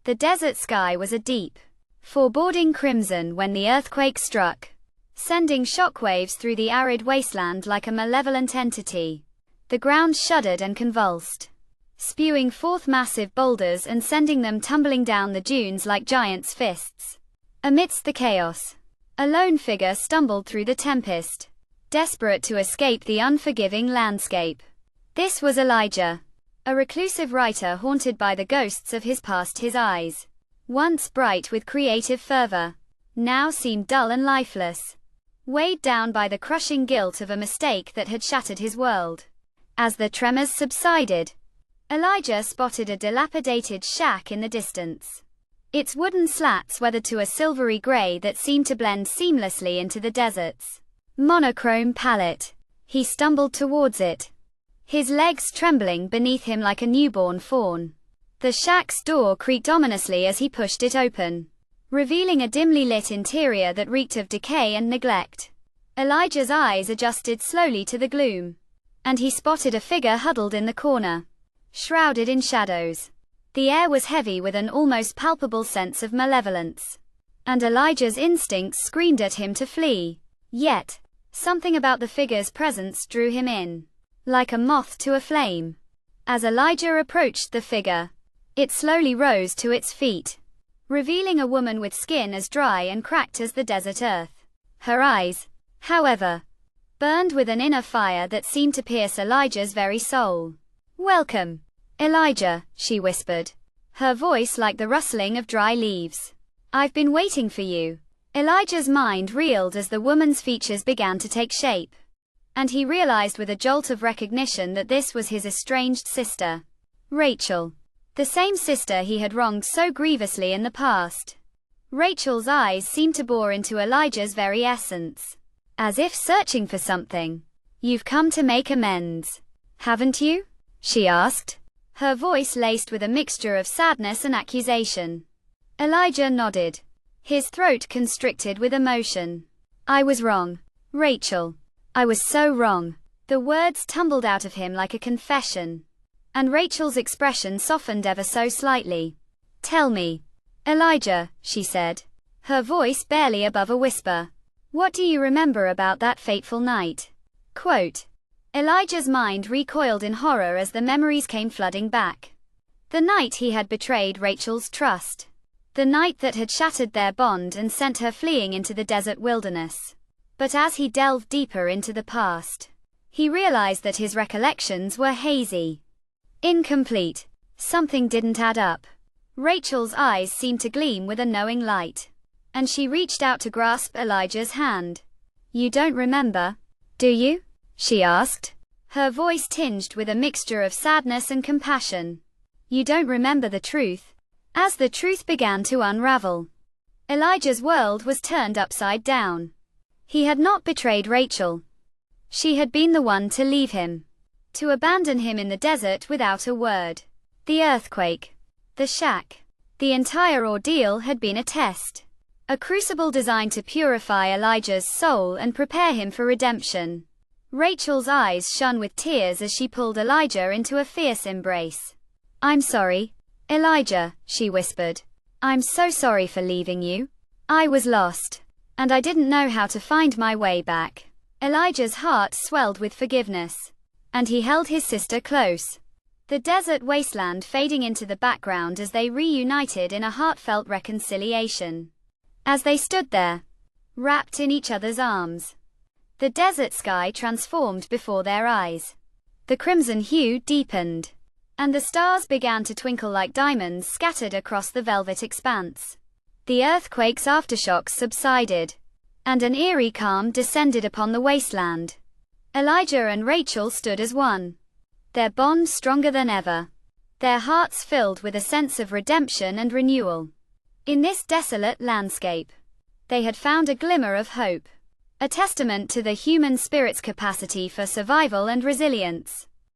The desert sky was a deep, foreboding crimson when the earthquake struck, sending shockwaves through the arid wasteland like a malevolent entity. The ground shuddered and convulsed, spewing forth massive boulders and sending them tumbling down the dunes like giants' fists. Amidst the chaos, a lone figure stumbled through the tempest, desperate to escape the unforgiving landscape. This was Elijah, a reclusive writer haunted by the ghosts of his past. His eyes, once bright with creative fervor, now seemed dull and lifeless, weighed down by the crushing guilt of a mistake that had shattered his world. As the tremors subsided, Elijah spotted a dilapidated shack in the distance, its wooden slats weathered to a silvery gray that seemed to blend seamlessly into the desert's monochrome palette. He stumbled towards it, his legs trembling beneath him like a newborn fawn. The shack's door creaked ominously as he pushed it open, revealing a dimly lit interior that reeked of decay and neglect. Elijah's eyes adjusted slowly to the gloom, and he spotted a figure huddled in the corner, shrouded in shadows. The air was heavy with an almost palpable sense of malevolence, and Elijah's instincts screamed at him to flee. Yet, something about the figure's presence drew him in, like a moth to a flame. As Elijah approached the figure, it slowly rose to its feet, revealing a woman with skin as dry and cracked as the desert earth. Her eyes, however, burned with an inner fire that seemed to pierce Elijah's very soul. "Welcome, Elijah," she whispered, her voice like the rustling of dry leaves. "I've been waiting for you." Elijah's mind reeled as the woman's features began to take shape, and he realized with a jolt of recognition that this was his estranged sister, Rachel, the same sister he had wronged so grievously in the past. Rachel's eyes seemed to bore into Elijah's very essence, as if searching for something. "You've come to make amends, haven't you?" she asked, her voice laced with a mixture of sadness and accusation. Elijah nodded, his throat constricted with emotion. "I was wrong, Rachel. I was so wrong." The words tumbled out of him like a confession, and Rachel's expression softened ever so slightly. "Tell me, Elijah," she said, her voice barely above a whisper. "What do you remember about that fateful night?" Quote. Elijah's mind recoiled in horror as the memories came flooding back. The night he had betrayed Rachel's trust. The night that had shattered their bond and sent her fleeing into the desert wilderness. But as he delved deeper into the past, he realized that his recollections were hazy, incomplete. Something didn't add up. Rachel's eyes seemed to gleam with a knowing light, and she reached out to grasp Elijah's hand. "You don't remember, do you?" she asked, her voice tinged with a mixture of sadness and compassion. "You don't remember the truth?" As the truth began to unravel, Elijah's world was turned upside down. He had not betrayed Rachel. She had been the one to leave him, to abandon him in the desert without a word. The earthquake, the shack, the entire ordeal had been a test, a crucible designed to purify Elijah's soul and prepare him for redemption. Rachel's eyes shone with tears as she pulled Elijah into a fierce embrace. "I'm sorry, Elijah," she whispered. "I'm so sorry for leaving you. I was lost, and I didn't know how to find my way back." Elijah's heart swelled with forgiveness, and he held his sister close, the desert wasteland fading into the background as they reunited in a heartfelt reconciliation. As they stood there, wrapped in each other's arms, the desert sky transformed before their eyes. The crimson hue deepened, and the stars began to twinkle like diamonds scattered across the velvet expanse. The earthquake's aftershocks subsided, and an eerie calm descended upon the wasteland. Elijah and Rachel stood as one, their bond stronger than ever, their hearts filled with a sense of redemption and renewal. In this desolate landscape, they had found a glimmer of hope, a testament to the human spirit's capacity for survival and resilience.